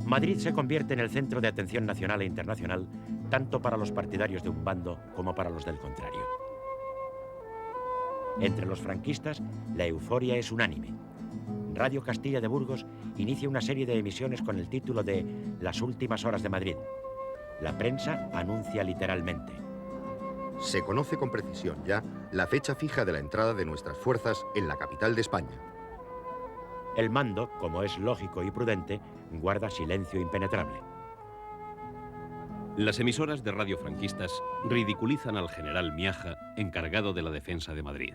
Madrid se convierte en el centro de atención nacional e internacional, tanto para los partidarios de un bando como para los del contrario. Entre los franquistas, la euforia es unánime. Radio Castilla de Burgos inicia una serie de emisiones con el título de Las últimas horas de Madrid. La prensa anuncia literalmente: se conoce con precisión ya la fecha fija de la entrada de nuestras fuerzas en la capital de España. El mando, como es lógico y prudente, guarda silencio impenetrable. Las emisoras de radio franquistas ridiculizan al general Miaja, encargado de la defensa de Madrid.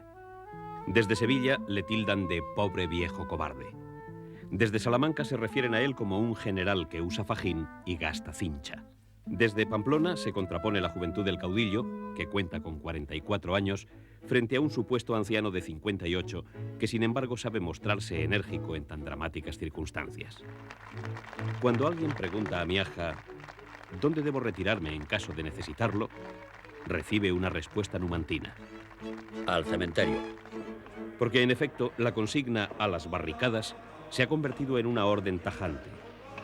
Desde Sevilla le tildan de pobre viejo cobarde. Desde Salamanca se refieren a él como un general que usa fajín y gasta cincha. Desde Pamplona se contrapone la juventud del caudillo, que cuenta con 44 años, frente a un supuesto anciano de 58, que sin embargo sabe mostrarse enérgico en tan dramáticas circunstancias. Cuando alguien pregunta a Miaja ¿dónde debo retirarme en caso de necesitarlo?, recibe una respuesta numantina: al cementerio. Porque en efecto la consigna a las barricadas se ha convertido en una orden tajante: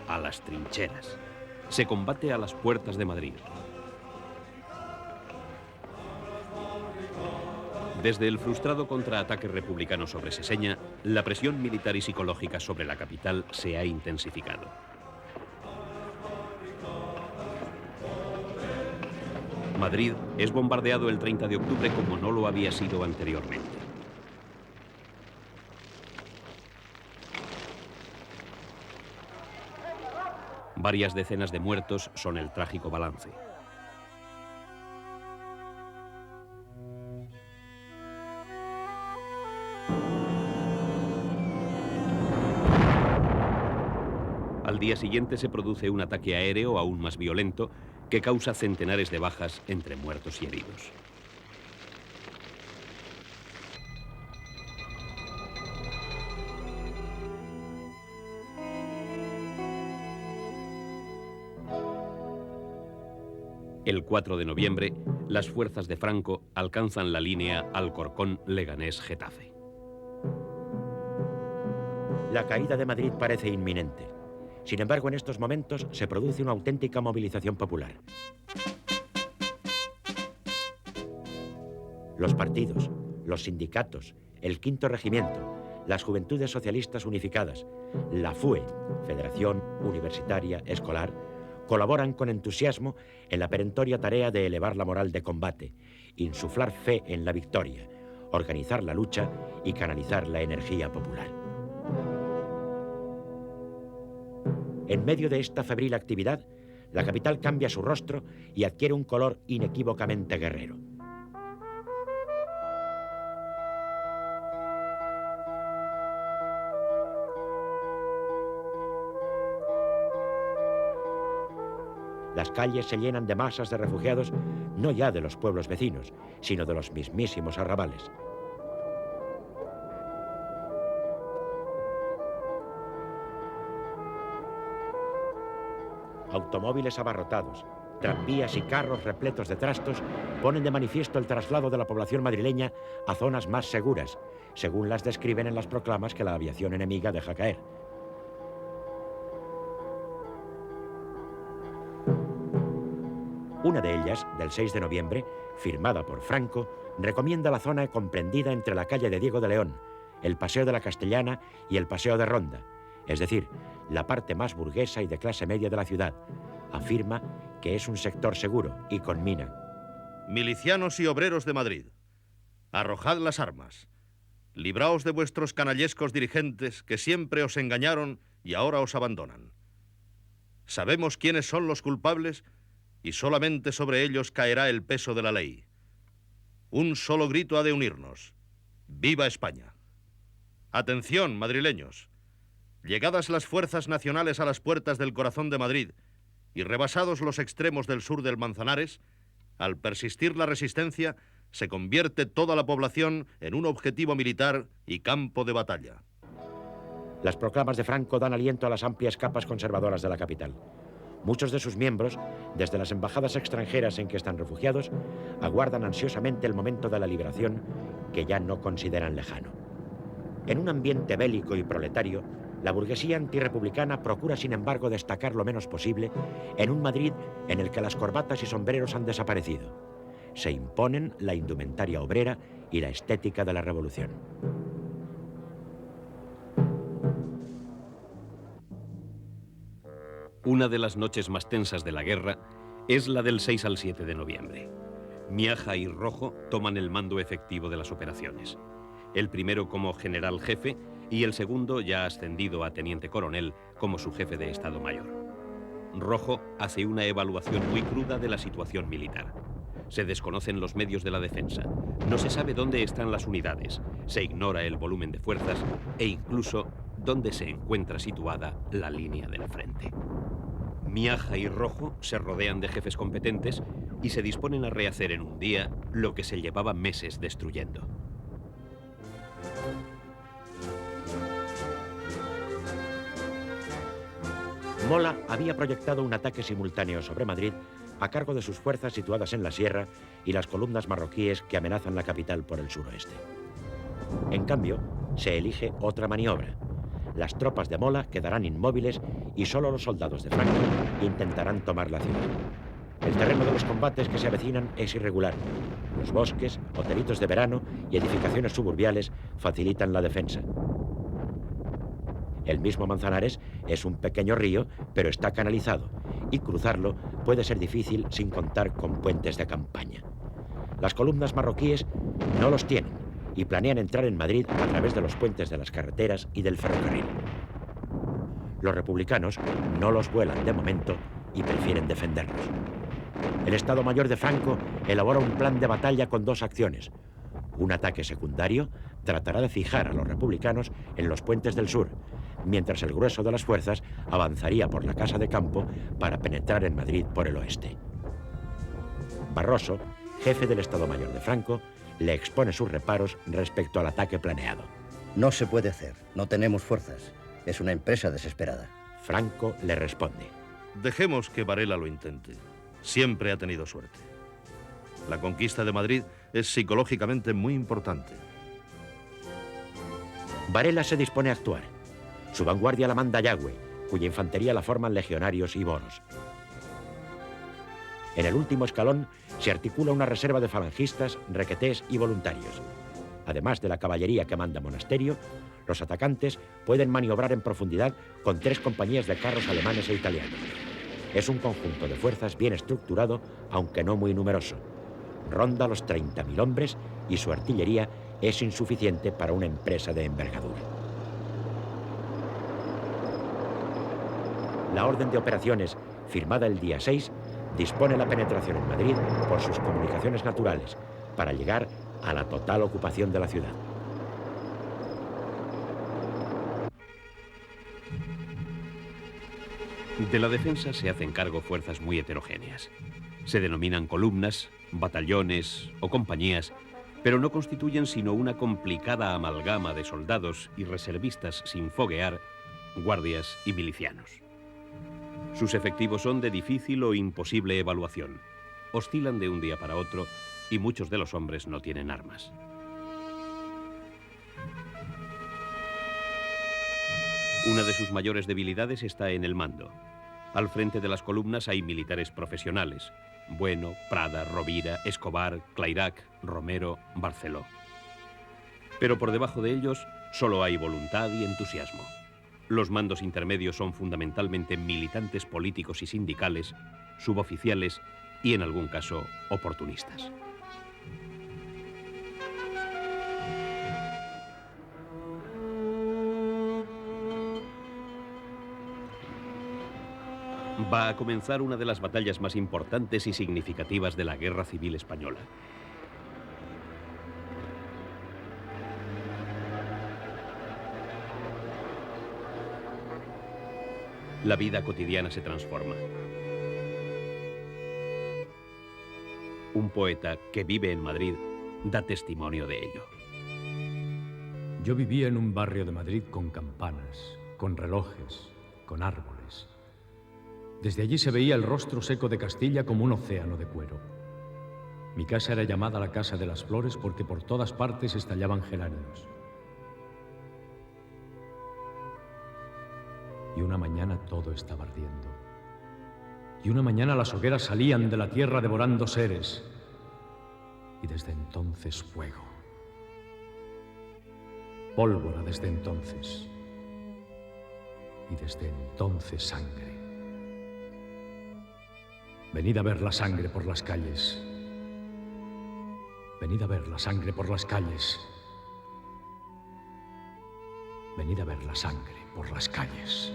a las trincheras. Se combate a las puertas de Madrid. Desde el frustrado contraataque republicano sobre Seseña, la presión militar y psicológica sobre la capital se ha intensificado. Madrid es bombardeado el 30 de octubre como no lo había sido anteriormente. Varias decenas de muertos son el trágico balance. Al día siguiente se produce un ataque aéreo aún más violento que causa centenares de bajas entre muertos y heridos. El 4 de noviembre, las fuerzas de Franco alcanzan la línea Alcorcón-Leganés-Getafe. La caída de Madrid parece inminente. Sin embargo, en estos momentos se produce una auténtica movilización popular. Los partidos, los sindicatos, el Quinto Regimiento, las Juventudes Socialistas Unificadas, la FUE, Federación Universitaria Escolar, colaboran con entusiasmo en la perentoria tarea de elevar la moral de combate, insuflar fe en la victoria, organizar la lucha y canalizar la energía popular. En medio de esta febril actividad, la capital cambia su rostro y adquiere un color inequívocamente guerrero. Las calles se llenan de masas de refugiados, no ya de los pueblos vecinos, sino de los mismísimos arrabales. Automóviles abarrotados, tranvías y carros repletos de trastos ponen de manifiesto el traslado de la población madrileña a zonas más seguras, según las describen en las proclamas que la aviación enemiga deja caer. Una de ellas, del 6 de noviembre, firmada por Franco, recomienda la zona comprendida entre la calle de Diego de León, el Paseo de la Castellana y el Paseo de Ronda, es decir, la parte más burguesa y de clase media de la ciudad. Afirma que es un sector seguro y conmina: milicianos y obreros de Madrid, arrojad las armas, libraos de vuestros canallescos dirigentes que siempre os engañaron y ahora os abandonan. Sabemos quiénes son los culpables y solamente sobre ellos caerá el peso de la ley. Un solo grito ha de unirnos: ¡Viva España! Atención, madrileños. Llegadas las fuerzas nacionales a las puertas del corazón de Madrid y rebasados los extremos del sur del Manzanares, al persistir la resistencia, se convierte toda la población en un objetivo militar y campo de batalla. Las proclamas de Franco dan aliento a las amplias capas conservadoras de la capital. Muchos de sus miembros, desde las embajadas extranjeras en que están refugiados, aguardan ansiosamente el momento de la liberación que ya no consideran lejano. En un ambiente bélico y proletario, la burguesía antirrepublicana procura, sin embargo, destacar lo menos posible en un Madrid en el que las corbatas y sombreros han desaparecido. Se imponen la indumentaria obrera y la estética de la revolución. Una de las noches más tensas de la guerra es la del 6 al 7 de noviembre. Miaja y Rojo toman el mando efectivo de las operaciones. El primero como general jefe y el segundo, ya ascendido a teniente coronel, como su jefe de Estado Mayor. Rojo hace una evaluación muy cruda de la situación militar. Se desconocen los medios de la defensa, no se sabe dónde están las unidades, se ignora el volumen de fuerzas e incluso dónde se encuentra situada la línea del frente. Miaja y Rojo se rodean de jefes competentes y se disponen a rehacer en un día lo que se llevaba meses destruyendo. Mola había proyectado un ataque simultáneo sobre Madrid a cargo de sus fuerzas situadas en la sierra y las columnas marroquíes que amenazan la capital por el suroeste. En cambio, se elige otra maniobra. Las tropas de Mola quedarán inmóviles y solo los soldados de Franco intentarán tomar la ciudad. El terreno de los combates que se avecinan es irregular. Los bosques, hotelitos de verano y edificaciones suburbiales facilitan la defensa. El mismo Manzanares es un pequeño río, pero está canalizado, y cruzarlo puede ser difícil sin contar con puentes de campaña. Las columnas marroquíes no los tienen y planean entrar en Madrid a través de los puentes de las carreteras y del ferrocarril. Los republicanos no los vuelan de momento y prefieren defenderlos. El Estado Mayor de Franco elabora un plan de batalla con dos acciones. Un ataque secundario tratará de fijar a los republicanos en los puentes del sur, mientras el grueso de las fuerzas avanzaría por la Casa de Campo para penetrar en Madrid por el oeste. Barroso, jefe del Estado Mayor de Franco, le expone sus reparos respecto al ataque planeado. No se puede hacer, no tenemos fuerzas. Es una empresa desesperada. Franco le responde: Dejemos que Varela lo intente. Siempre ha tenido suerte. La conquista de Madrid es psicológicamente muy importante. Varela se dispone a actuar. Su vanguardia la manda Yagüe, cuya infantería la forman legionarios y moros. En el último escalón se articula una reserva de falangistas, requetés y voluntarios. Además de la caballería que manda Monasterio, los atacantes pueden maniobrar en profundidad con 3 compañías de carros alemanes e italianos. Es un conjunto de fuerzas bien estructurado, aunque no muy numeroso. Ronda los 30.000 hombres y su artillería es insuficiente para una empresa de envergadura. La orden de operaciones, firmada el día 6, dispone la penetración en Madrid por sus comunicaciones naturales para llegar a la total ocupación de la ciudad. De la defensa se hacen cargo fuerzas muy heterogéneas. Se denominan columnas, batallones o compañías, pero no constituyen sino una complicada amalgama de soldados y reservistas sin foguear, guardias y milicianos. Sus efectivos son de difícil o imposible evaluación. Oscilan de un día para otro y muchos de los hombres no tienen armas. Una de sus mayores debilidades está en el mando. Al frente de las columnas hay militares profesionales: Bueno, Prada, Rovira, Escobar, Clairac, Romero, Barceló. Pero por debajo de ellos solo hay voluntad y entusiasmo. Los mandos intermedios son fundamentalmente militantes políticos y sindicales, suboficiales y, en algún caso, oportunistas. Va a comenzar una de las batallas más importantes y significativas de la Guerra Civil Española. La vida cotidiana se transforma. Un poeta que vive en Madrid da testimonio de ello. Yo vivía en un barrio de Madrid con campanas, con relojes, con árboles. Desde allí se veía el rostro seco de Castilla como un océano de cuero. Mi casa era llamada la Casa de las Flores porque por todas partes estallaban geranios. Y una mañana todo estaba ardiendo. Y una mañana las hogueras salían de la tierra devorando seres. Y desde entonces fuego. Pólvora desde entonces. Y desde entonces sangre. Venid a ver la sangre por las calles. Venid a ver la sangre por las calles. Venid a ver la sangre por las calles.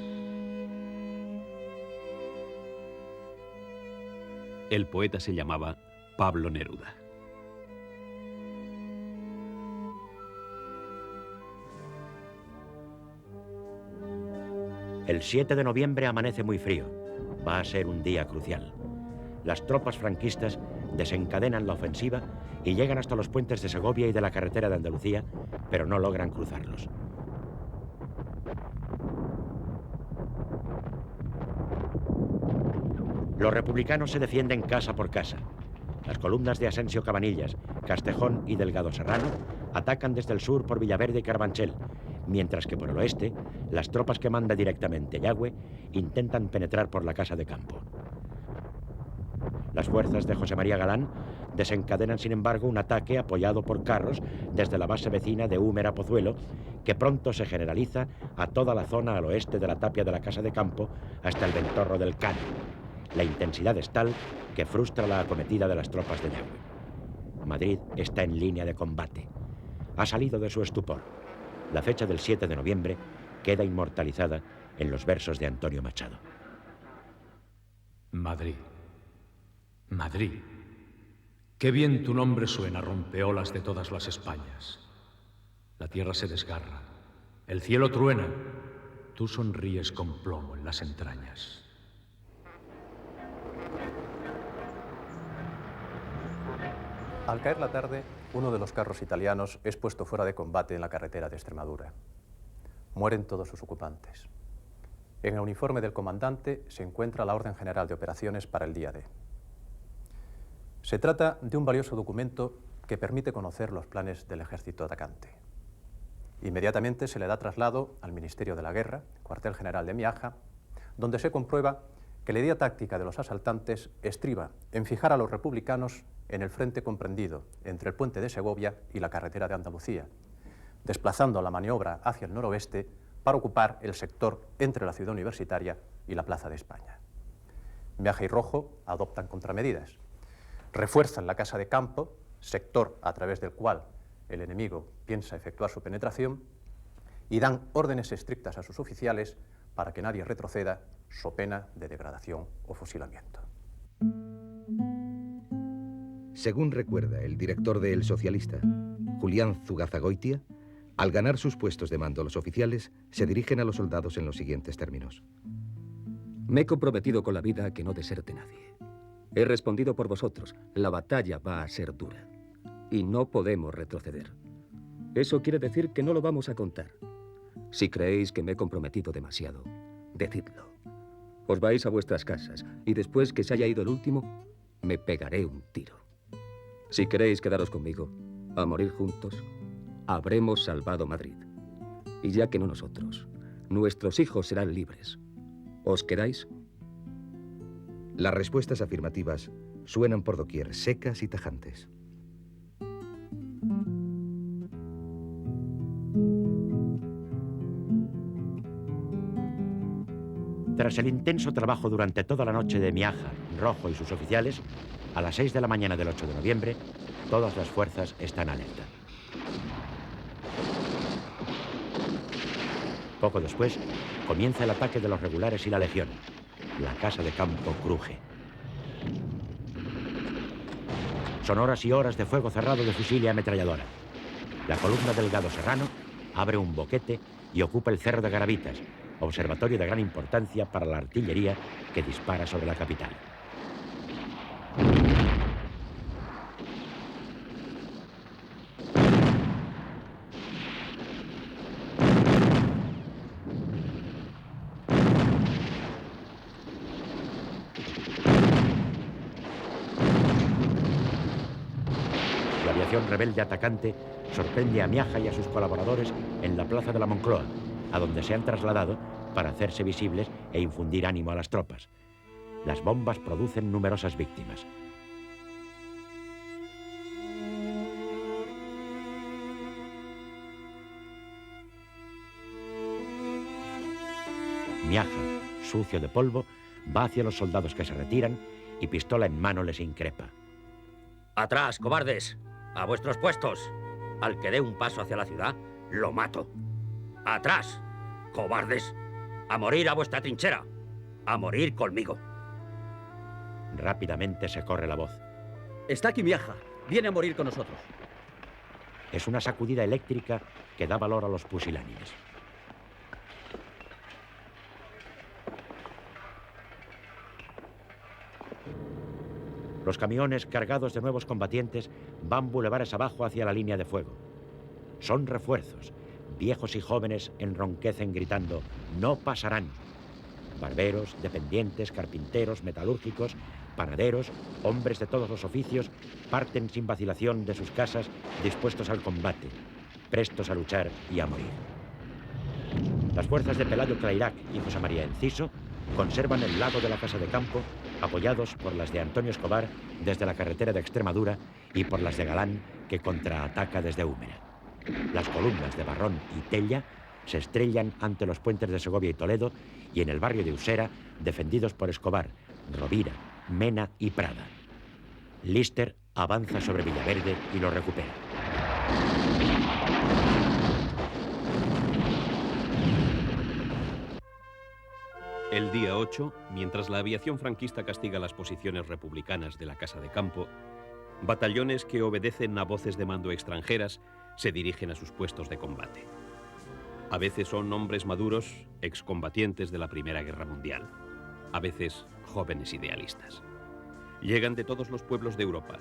El poeta se llamaba Pablo Neruda. El 7 de noviembre amanece muy frío. Va a ser un día crucial. Las tropas franquistas desencadenan la ofensiva y llegan hasta los puentes de Segovia y de la carretera de Andalucía, pero no logran cruzarlos. Los republicanos se defienden casa por casa. Las columnas de Asensio Cabanillas, Castejón y Delgado Serrano atacan desde el sur por Villaverde y Carabanchel, mientras que por el oeste, las tropas que manda directamente Yagüe intentan penetrar por la Casa de Campo. Las fuerzas de José María Galán desencadenan, sin embargo, un ataque apoyado por carros desde la base vecina de Úmera Pozuelo, que pronto se generaliza a toda la zona al oeste de la tapia de la Casa de Campo hasta el Ventorro del Cano. La intensidad es tal que frustra la acometida de las tropas de Yagüe. Madrid está en línea de combate. Ha salido de su estupor. La fecha del 7 de noviembre queda inmortalizada en los versos de Antonio Machado. Madrid. Madrid. Qué bien tu nombre suena, rompeolas de todas las Españas. La tierra se desgarra, el cielo truena, tú sonríes con plomo en las entrañas. Al caer la tarde, uno de los carros italianos es puesto fuera de combate en la carretera de Extremadura. Mueren todos sus ocupantes. En el uniforme del comandante se encuentra la Orden General de Operaciones para el día D. Se trata de un valioso documento que permite conocer los planes del ejército atacante. Inmediatamente se le da traslado al Ministerio de la Guerra, cuartel general de Miaja, donde se comprueba que la idea táctica de los asaltantes estriba en fijar a los republicanos en el frente comprendido entre el puente de Segovia y la carretera de Andalucía, desplazando la maniobra hacia el noroeste para ocupar el sector entre la ciudad universitaria y la Plaza de España. Miaja y Rojo adoptan contramedidas. Refuerzan la Casa de Campo, sector a través del cual el enemigo piensa efectuar su penetración, y dan órdenes estrictas a sus oficiales para que nadie retroceda, so pena de degradación o fusilamiento. Según recuerda el director de El Socialista, Julián Zugazagoitia, al ganar sus puestos de mando los oficiales se dirigen a los soldados en los siguientes términos. Me he comprometido con la vida a que no deserte nadie. He respondido por vosotros. La batalla va a ser dura. Y no podemos retroceder. Eso quiere decir que no lo vamos a contar. Si creéis que me he comprometido demasiado, decidlo. Os vais a vuestras casas y después que se haya ido el último, me pegaré un tiro. Si queréis quedaros conmigo, a morir juntos, habremos salvado Madrid. Y ya que no nosotros, nuestros hijos serán libres. ¿Os quedáis? Las respuestas afirmativas suenan por doquier, secas y tajantes. Tras el intenso trabajo durante toda la noche de Miaja, Rojo y sus oficiales, a las 6 de la mañana del 8 de noviembre, todas las fuerzas están alerta. Poco después, comienza el ataque de los regulares y la Legión. La Casa de Campo cruje. Son horas y horas de fuego cerrado de fusil y ametralladora. La columna Delgado Serrano abre un boquete y ocupa el Cerro de Garavitas, observatorio de gran importancia para la artillería que dispara sobre la capital. La aviación rebelde atacante sorprende a Miaja y a sus colaboradores en la plaza de la Moncloa, a donde se han trasladado para hacerse visibles e infundir ánimo a las tropas. Las bombas producen numerosas víctimas. Miaja, sucio de polvo, va hacia los soldados que se retiran y pistola en mano les increpa. ¡Atrás, cobardes! ¡A vuestros puestos! Al que dé un paso hacia la ciudad, lo mato. ¡Atrás, cobardes! ¡A morir a vuestra trinchera! ¡A morir conmigo! Rápidamente se corre la voz. Está aquí Miaja. Viene a morir con nosotros. Es una sacudida eléctrica que da valor a los pusilánimes. Los camiones cargados de nuevos combatientes van bulevares abajo hacia la línea de fuego. Son refuerzos. Viejos y jóvenes enronquecen gritando: ¡no pasarán! Barberos, dependientes, carpinteros, metalúrgicos, panaderos, hombres de todos los oficios parten sin vacilación de sus casas dispuestos al combate, prestos a luchar y a morir. Las fuerzas de Pelayo Clairac y José María Enciso conservan el lado de la casa de campo, apoyados por las de Antonio Escobar desde la carretera de Extremadura y por las de Galán, que contraataca desde Úmera. Las columnas de Barrón y Tella se estrellan ante los puentes de Segovia y Toledo y en el barrio de Usera, defendidos por Escobar, Rovira, Mena y Prada. Lister avanza sobre Villaverde y lo recupera. El día 8, mientras la aviación franquista castiga las posiciones republicanas de la Casa de Campo, batallones que obedecen a voces de mando extranjeras se dirigen a sus puestos de combate. A veces son hombres maduros, excombatientes de la Primera Guerra Mundial. A veces jóvenes idealistas. Llegan de todos los pueblos de Europa.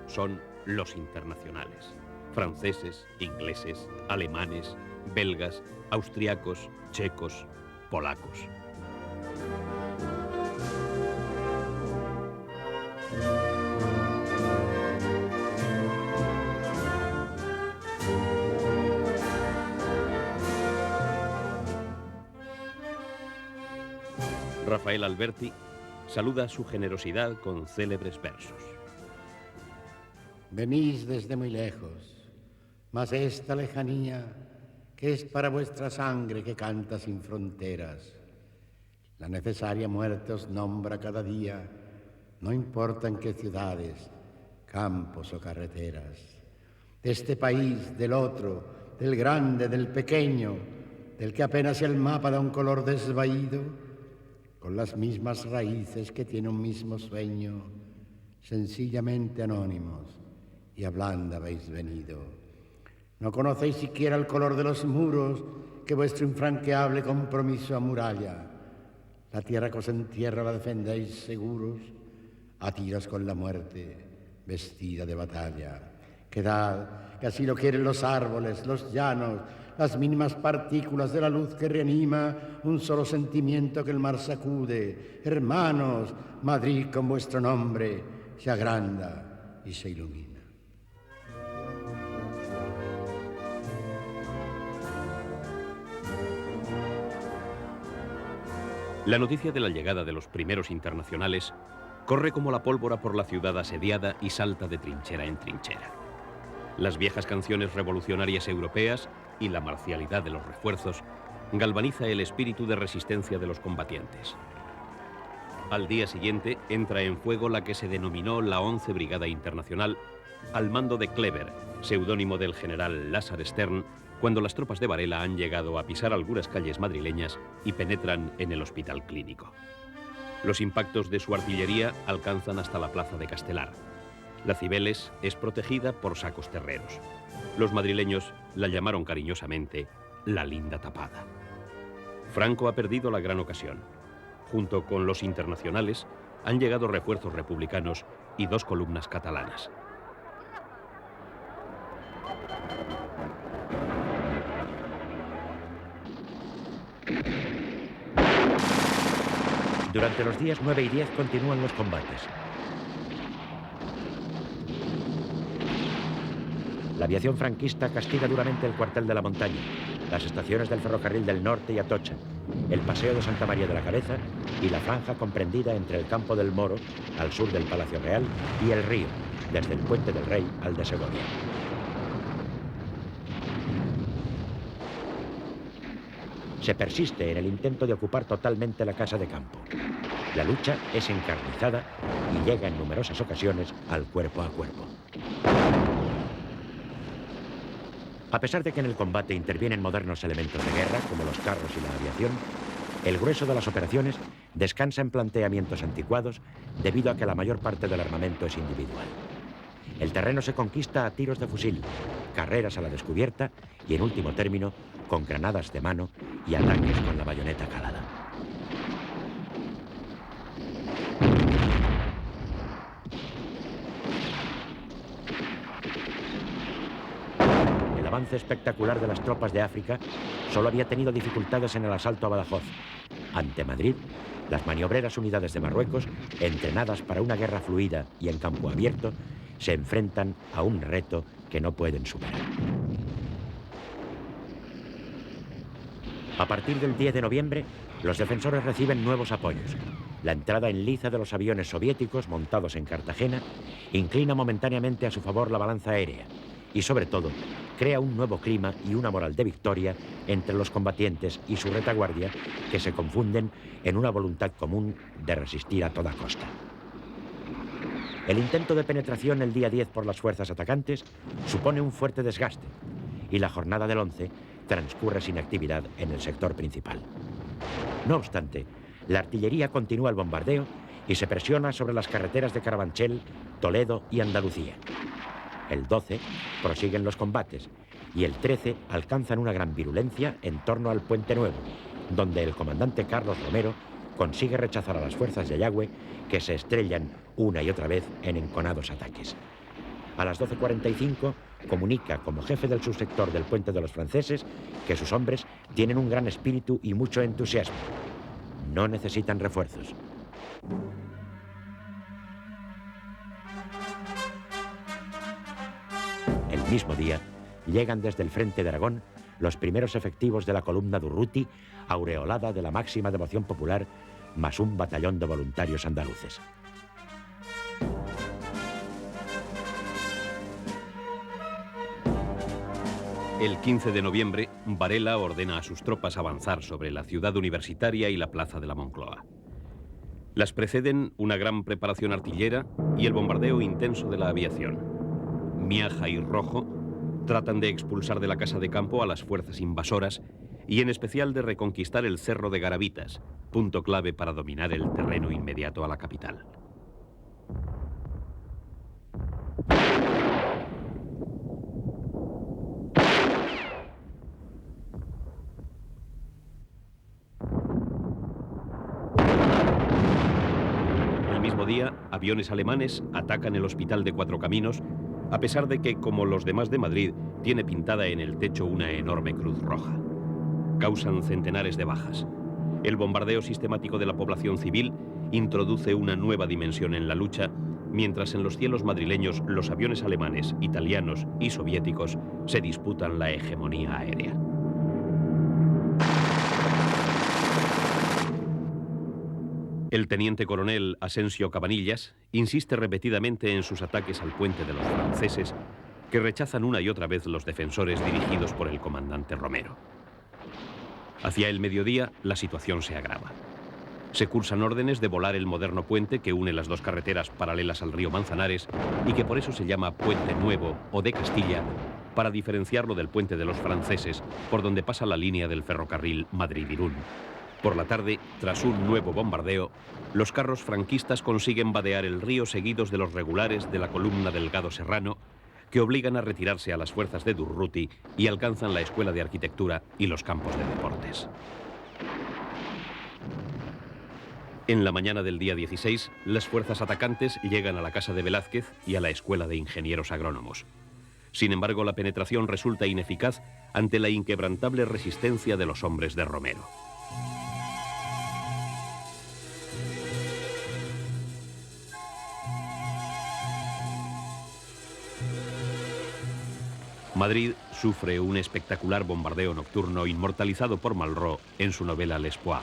Son los internacionales. Franceses, ingleses, alemanes, belgas, austriacos, checos, polacos. Rafael Alberti saluda su generosidad con célebres versos. Venís desde muy lejos, mas esta lejanía, que es para vuestra sangre que canta sin fronteras, la necesaria muerte os nombra cada día, no importa en qué ciudades, campos o carreteras. De este país, del otro, del grande, del pequeño, del que apenas el mapa da un color desvaído, con las mismas raíces que tiene un mismo sueño, sencillamente anónimos, y hablando habéis venido. No conocéis siquiera el color de los muros que vuestro infranqueable compromiso amuralla. La tierra que os entierra la defendéis seguros, a tiros con la muerte, vestida de batalla. Quedad, que así lo quieren los árboles, los llanos, las mínimas partículas de la luz que reanima un solo sentimiento que el mar sacude. Hermanos, Madrid con vuestro nombre se agranda y se ilumina. La noticia de la llegada de los primeros internacionales corre como la pólvora por la ciudad asediada y salta de trinchera en trinchera. Las viejas canciones revolucionarias europeas y la marcialidad de los refuerzos galvaniza el espíritu de resistencia de los combatientes. Al día siguiente entra en fuego la que se denominó la 11 Brigada Internacional, al mando de Kleber, seudónimo del general Lázaro Stern, cuando las tropas de Varela han llegado a pisar algunas calles madrileñas y penetran en el hospital clínico. Los impactos de su artillería alcanzan hasta la plaza de Castelar. La Cibeles es protegida por sacos terreros. Los madrileños la llamaron cariñosamente la linda tapada. Franco ha perdido la gran ocasión. Junto con los internacionales han llegado refuerzos republicanos y 2 columnas catalanas. Durante los días 9 y 10 continúan los combates. La aviación franquista castiga duramente el cuartel de la montaña. las estaciones del ferrocarril del Norte y Atocha, el Paseo de Santa María de la Cabeza y la franja comprendida entre el Campo del Moro, al sur del Palacio Real, y el río, desde el Puente del Rey al de Segovia. Se persiste en el intento de ocupar totalmente la casa de campo. La lucha es encarnizada y llega en numerosas ocasiones al cuerpo a cuerpo. A pesar de que en el combate intervienen modernos elementos de guerra, como los carros y la aviación, el grueso de las operaciones descansa en planteamientos anticuados debido a que la mayor parte del armamento es individual. El terreno se conquista a tiros de fusil, carreras a la descubierta y, en último término, con granadas de mano y ataques con la bayoneta calada. El avance espectacular de las tropas de África solo había tenido dificultades en el asalto a Badajoz. Ante Madrid, las maniobreras unidades de Marruecos, entrenadas para una guerra fluida y en campo abierto, se enfrentan a un reto que no pueden superar. A partir del 10 de noviembre, los defensores reciben nuevos apoyos. La entrada en liza de los aviones soviéticos montados en Cartagena inclina momentáneamente a su favor la balanza aérea y, sobre todo, crea un nuevo clima y una moral de victoria entre los combatientes y su retaguardia que se confunden en una voluntad común de resistir a toda costa. El intento de penetración el día 10 por las fuerzas atacantes supone un fuerte desgaste y la jornada del 11 transcurre sin actividad en el sector principal. No obstante, la artillería continúa el bombardeo y se presiona sobre las carreteras de Carabanchel, Toledo y Andalucía. El 12 prosiguen los combates y el 13 alcanzan una gran virulencia en torno al Puente Nuevo, donde el comandante Carlos Romero consigue rechazar a las fuerzas de Ayagüe que se estrellan una y otra vez en enconados ataques. A las 12:45 comunica como jefe del subsector del Puente de los Franceses que sus hombres tienen un gran espíritu y mucho entusiasmo. No necesitan refuerzos. El mismo día, llegan desde el frente de Aragón los primeros efectivos de la columna Durruti, aureolada de la máxima devoción popular, más un batallón de voluntarios andaluces. El 15 de noviembre, Varela ordena a sus tropas avanzar sobre la ciudad universitaria y la plaza de la Moncloa. Las preceden una gran preparación artillera y el bombardeo intenso de la aviación. Miaja y Rojo tratan de expulsar de la casa de campo a las fuerzas invasoras y en especial de reconquistar el Cerro de Garavitas, punto clave para dominar el terreno inmediato a la capital. El mismo día, aviones alemanes atacan el Hospital de Cuatro Caminos, a pesar de que, como los demás de Madrid, tiene pintada en el techo una enorme cruz roja. Causan centenares de bajas. El bombardeo sistemático de la población civil introduce una nueva dimensión en la lucha, mientras en los cielos madrileños los aviones alemanes, italianos y soviéticos se disputan la hegemonía aérea. El teniente coronel Asensio Cabanillas insiste repetidamente en sus ataques al puente de los franceses, que rechazan una y otra vez los defensores dirigidos por el comandante Romero. Hacia el mediodía, la situación se agrava. Se cursan órdenes de volar el moderno puente que une las dos carreteras paralelas al río Manzanares y que por eso se llama Puente Nuevo o de Castilla, para diferenciarlo del puente de los franceses, por donde pasa la línea del ferrocarril Madrid-Irún. Por la tarde, tras un nuevo bombardeo, los carros franquistas consiguen vadear el río seguidos de los regulares de la columna Delgado Serrano, que obligan a retirarse a las fuerzas de Durruti y alcanzan la Escuela de Arquitectura y los campos de deportes. En la mañana del día 16, las fuerzas atacantes llegan a la casa de Velázquez y a la Escuela de Ingenieros Agrónomos. Sin embargo, la penetración resulta ineficaz ante la inquebrantable resistencia de los hombres de Romero. Madrid sufre un espectacular bombardeo nocturno inmortalizado por Malraux en su novela L'Espoir.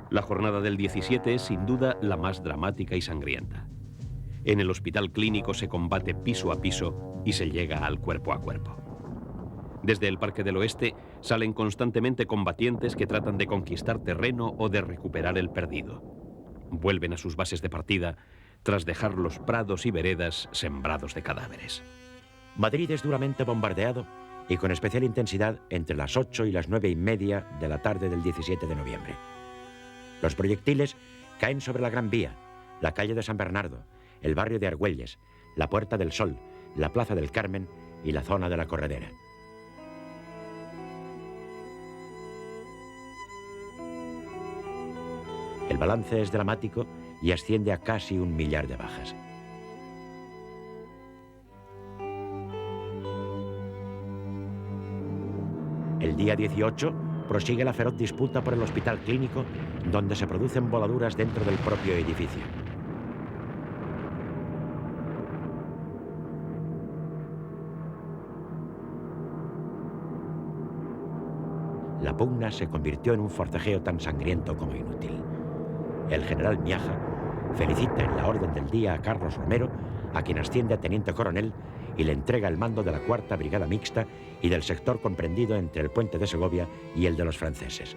La jornada del 17 es sin duda la más dramática y sangrienta. En el hospital clínico se combate piso a piso y se llega al cuerpo a cuerpo. Desde el Parque del Oeste salen constantemente combatientes que tratan de conquistar terreno o de recuperar el perdido. Vuelven a sus bases de partida tras dejar los prados y veredas sembrados de cadáveres. Madrid es duramente bombardeado y con especial intensidad entre las 8 y las 9:30 de la tarde del 17 de noviembre. Los proyectiles caen sobre la Gran Vía, la calle de San Bernardo, el barrio de Argüelles, la Puerta del Sol, la Plaza del Carmen y la zona de la Corredera. El balance es dramático y asciende a casi 1 millar de bajas. El día 18 prosigue la feroz disputa por el hospital clínico, donde se producen voladuras dentro del propio edificio. La pugna se convirtió en un forcejeo tan sangriento como inútil. El general Miaja felicita en la orden del día a Carlos Romero, a quien asciende a teniente coronel, y le entrega el mando de la 4ª Brigada Mixta y del sector comprendido entre el puente de Segovia y el de los franceses.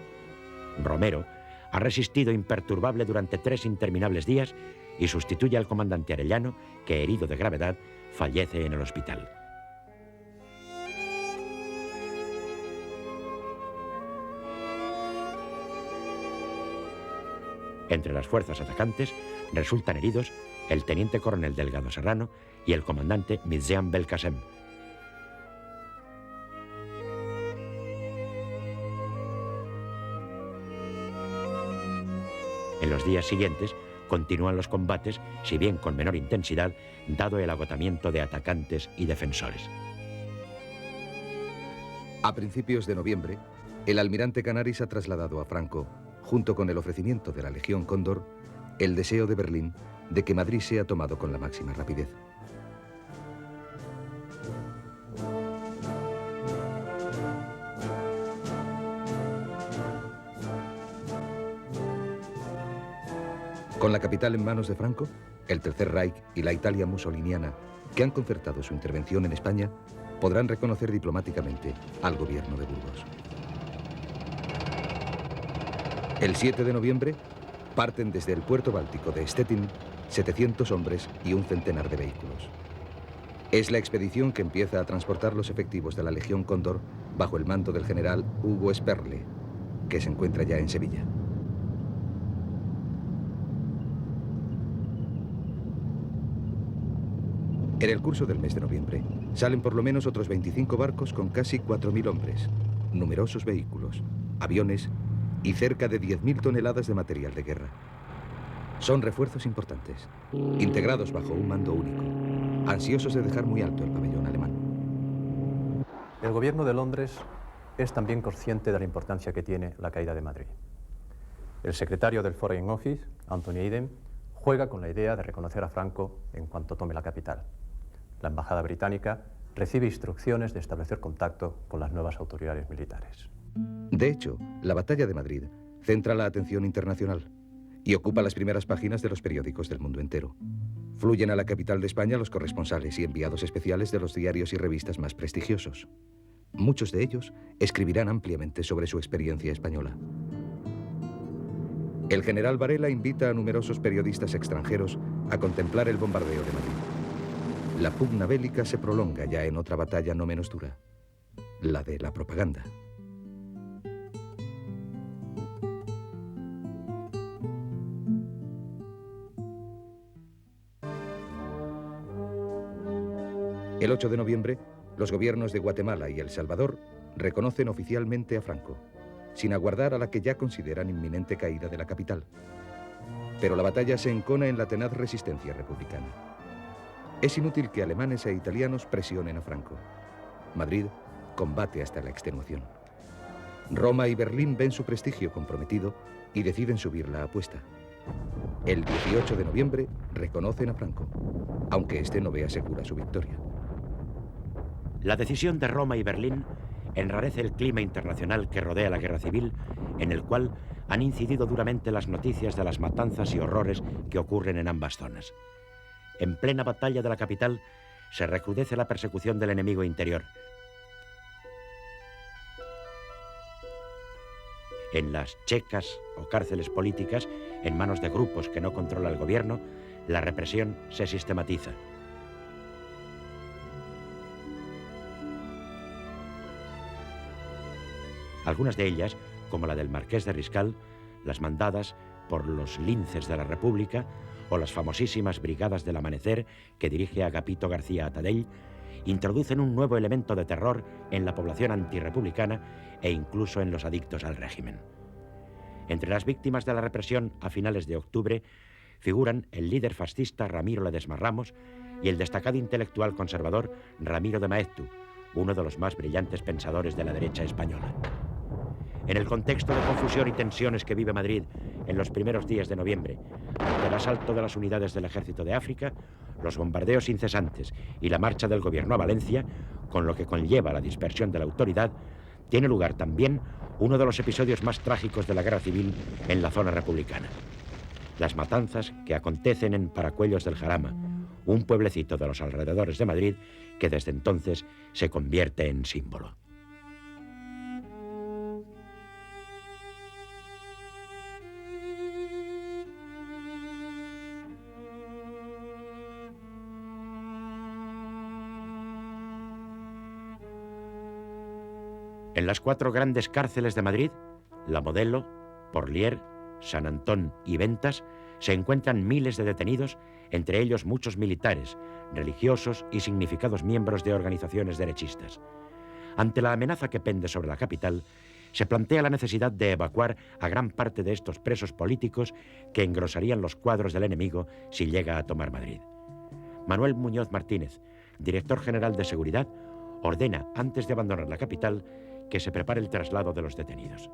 Romero ha resistido imperturbable durante 3 interminables días y sustituye al comandante Arellano, que, herido de gravedad, fallece en el hospital. Entre las fuerzas atacantes resultan heridos el teniente coronel Delgado Serrano y el comandante Mirzian Belkacem. En los días siguientes continúan los combates, si bien con menor intensidad, dado el agotamiento de atacantes y defensores. A principios de noviembre, el almirante Canaris ha trasladado a Franco, junto con el ofrecimiento de la Legión Cóndor, el deseo de Berlín de que Madrid sea tomado con la máxima rapidez. Con la capital en manos de Franco, el Tercer Reich y la Italia mussoliniana, que han concertado su intervención en España, podrán reconocer diplomáticamente al gobierno de Burgos. El 7 de noviembre parten desde el puerto báltico de Stettin 700 hombres y un centenar de vehículos. Es la expedición que empieza a transportar los efectivos de la Legión Cóndor bajo el mando del general Hugo Sperle, que se encuentra ya en Sevilla. En el curso del mes de noviembre salen por lo menos otros 25 barcos con casi 4.000 hombres, numerosos vehículos, aviones y cerca de 10.000 toneladas de material de guerra. Son refuerzos importantes, integrados bajo un mando único, ansiosos de dejar muy alto el pabellón alemán. El gobierno de Londres es también consciente de la importancia que tiene la caída de Madrid. El secretario del Foreign Office, Anthony Eden, juega con la idea de reconocer a Franco en cuanto tome la capital. La embajada británica recibe instrucciones de establecer contacto con las nuevas autoridades militares. De hecho, la batalla de Madrid centra la atención internacional y ocupa las primeras páginas de los periódicos del mundo entero. Fluyen a la capital de España los corresponsales y enviados especiales de los diarios y revistas más prestigiosos. Muchos de ellos escribirán ampliamente sobre su experiencia española. El general Varela invita a numerosos periodistas extranjeros a contemplar el bombardeo de Madrid. La pugna bélica se prolonga ya en otra batalla no menos dura, la de la propaganda. El 8 de noviembre, los gobiernos de Guatemala y El Salvador reconocen oficialmente a Franco, sin aguardar a la que ya consideran inminente caída de la capital. Pero la batalla se encona en la tenaz resistencia republicana. Es inútil que alemanes e italianos presionen a Franco. Madrid combate hasta la extenuación. Roma y Berlín ven su prestigio comprometido y deciden subir la apuesta. El 18 de noviembre reconocen a Franco, aunque este no vea segura su victoria. La decisión de Roma y Berlín enrarece el clima internacional que rodea la guerra civil, en el cual han incidido duramente las noticias de las matanzas y horrores que ocurren en ambas zonas. En plena batalla de la capital se recrudece la persecución del enemigo interior. En las checas o cárceles políticas, en manos de grupos que no controla el gobierno, la represión se sistematiza. Algunas de ellas, como la del Marqués de Riscal, las mandadas por los linces de la República, o las famosísimas Brigadas del Amanecer que dirige Agapito García Atadell, introducen un nuevo elemento de terror en la población antirrepublicana e incluso en los adictos al régimen. Entre las víctimas de la represión a finales de octubre figuran el líder fascista Ramiro Ledesma Ramos y el destacado intelectual conservador Ramiro de Maeztu, uno de los más brillantes pensadores de la derecha española. En el contexto de confusión y tensiones que vive Madrid en los primeros días de noviembre, ante el asalto de las unidades del Ejército de África, los bombardeos incesantes y la marcha del gobierno a Valencia, con lo que conlleva la dispersión de la autoridad, tiene lugar también uno de los episodios más trágicos de la guerra civil en la zona republicana. Las matanzas que acontecen en Paracuellos del Jarama, un pueblecito de los alrededores de Madrid que desde entonces se convierte en símbolo. En las 4 grandes cárceles de Madrid, La Modelo, Porlier, San Antón y Ventas, se encuentran miles de detenidos, entre ellos muchos militares, religiosos y significados miembros de organizaciones derechistas. Ante la amenaza que pende sobre la capital, se plantea la necesidad de evacuar a gran parte de estos presos políticos que engrosarían los cuadros del enemigo si llega a tomar Madrid. Manuel Muñoz Martínez, director general de Seguridad, ordena, antes de abandonar la capital, que se prepare el traslado de los detenidos.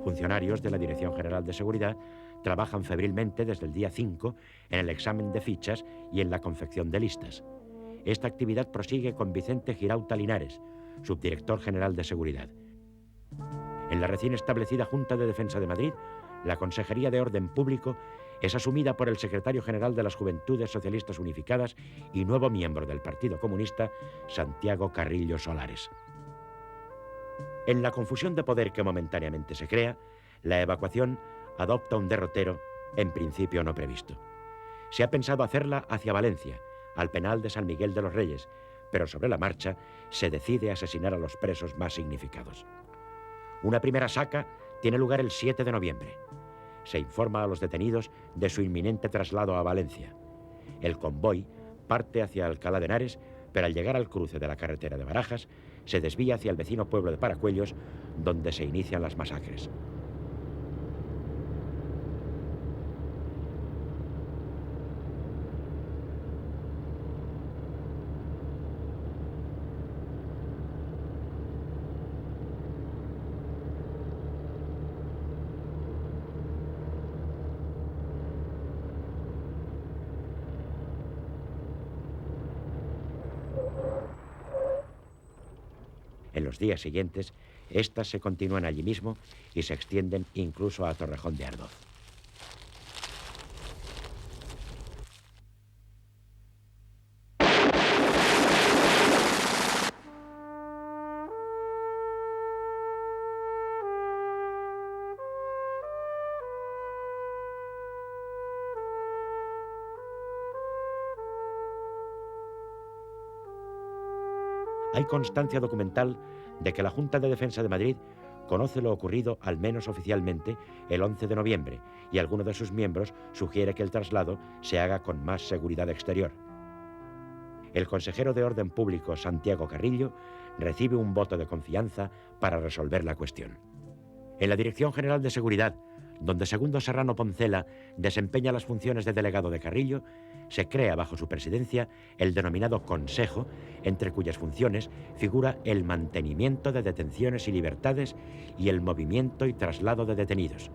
Funcionarios de la Dirección General de Seguridad trabajan febrilmente desde el día 5 en el examen de fichas y en la confección de listas. Esta actividad prosigue con Vicente Girauta Linares, subdirector general de Seguridad. En la recién establecida Junta de Defensa de Madrid, la Consejería de Orden Público es asumida por el secretario general de las Juventudes Socialistas Unificadas y nuevo miembro del Partido Comunista, Santiago Carrillo Solares. En la confusión de poder que momentáneamente se crea, la evacuación adopta un derrotero en principio no previsto. Se ha pensado hacerla hacia Valencia, al penal de San Miguel de los Reyes, pero sobre la marcha se decide asesinar a los presos más significados. Una primera saca tiene lugar el 7 de noviembre. Se informa a los detenidos de su inminente traslado a Valencia. El convoy parte hacia Alcalá de Henares, pero al llegar al cruce de la carretera de Barajas, se desvía hacia el vecino pueblo de Paracuellos, donde se inician las masacres. En los días siguientes, estas se continúan allí mismo y se extienden incluso a Torrejón de Ardoz. Hay constancia documental de que la Junta de Defensa de Madrid conoce lo ocurrido, al menos oficialmente, el 11 de noviembre, y alguno de sus miembros sugiere que el traslado se haga con más seguridad exterior. El consejero de Orden Público, Santiago Carrillo, recibe un voto de confianza para resolver la cuestión. En la Dirección General de Seguridad, donde Segundo Serrano Poncela desempeña las funciones de delegado de Carrillo, se crea bajo su presidencia el denominado Consejo, entre cuyas funciones figura el mantenimiento de detenciones y libertades y el movimiento y traslado de detenidos.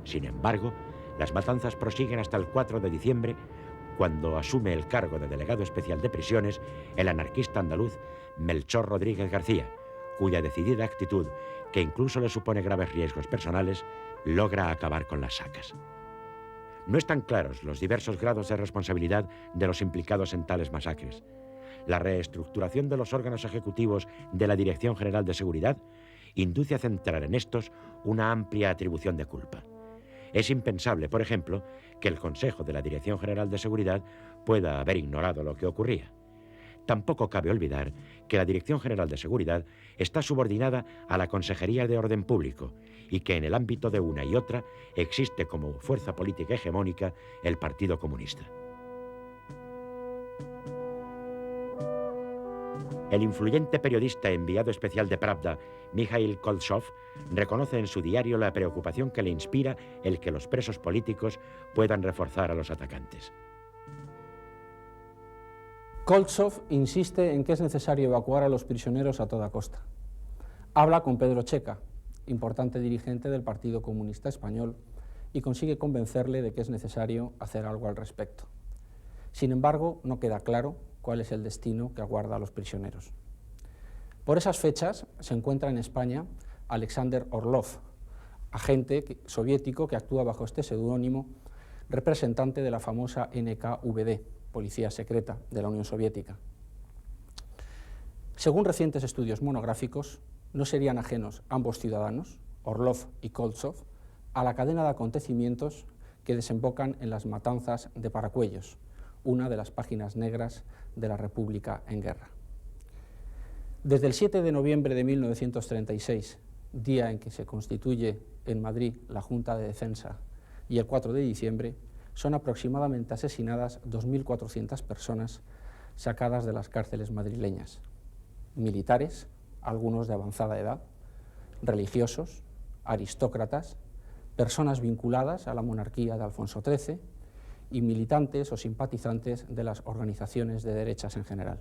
Sin embargo, las matanzas prosiguen hasta el 4 de diciembre, cuando asume el cargo de delegado especial de prisiones el anarquista andaluz Melchor Rodríguez García, cuya decidida actitud, que incluso le supone graves riesgos personales, logra acabar con las sacas. No están claros los diversos grados de responsabilidad de los implicados en tales masacres. La reestructuración de los órganos ejecutivos de la Dirección General de Seguridad induce a centrar en estos una amplia atribución de culpa. Es impensable, por ejemplo, que el Consejo de la Dirección General de Seguridad pueda haber ignorado lo que ocurría. Tampoco cabe olvidar que la Dirección General de Seguridad está subordinada a la Consejería de Orden Público y que en el ámbito de una y otra existe como fuerza política hegemónica el Partido Comunista. El influyente periodista enviado especial de Pravda, Mikhail Koltsov, reconoce en su diario la preocupación que le inspira el que los presos políticos puedan reforzar a los atacantes. Koltsov insiste en que es necesario evacuar a los prisioneros a toda costa. Habla con Pedro Checa, importante dirigente del Partido Comunista Español, y consigue convencerle de que es necesario hacer algo al respecto. Sin embargo, no queda claro cuál es el destino que aguarda a los prisioneros. Por esas fechas se encuentra en España Alexander Orlov, agente soviético que actúa bajo este seudónimo, representante de la famosa NKVD, Policía Secreta de la Unión Soviética. Según recientes estudios monográficos, no serían ajenos ambos ciudadanos, Orlov y Koltsov, a la cadena de acontecimientos que desembocan en las matanzas de Paracuellos, una de las páginas negras de la República en guerra. Desde el 7 de noviembre de 1936, día en que se constituye en Madrid la Junta de Defensa, y el 4 de diciembre, son aproximadamente asesinadas 2.400 personas sacadas de las cárceles madrileñas. Militares, algunos de avanzada edad, religiosos, aristócratas, personas vinculadas a la monarquía de Alfonso XIII y militantes o simpatizantes de las organizaciones de derechas en general.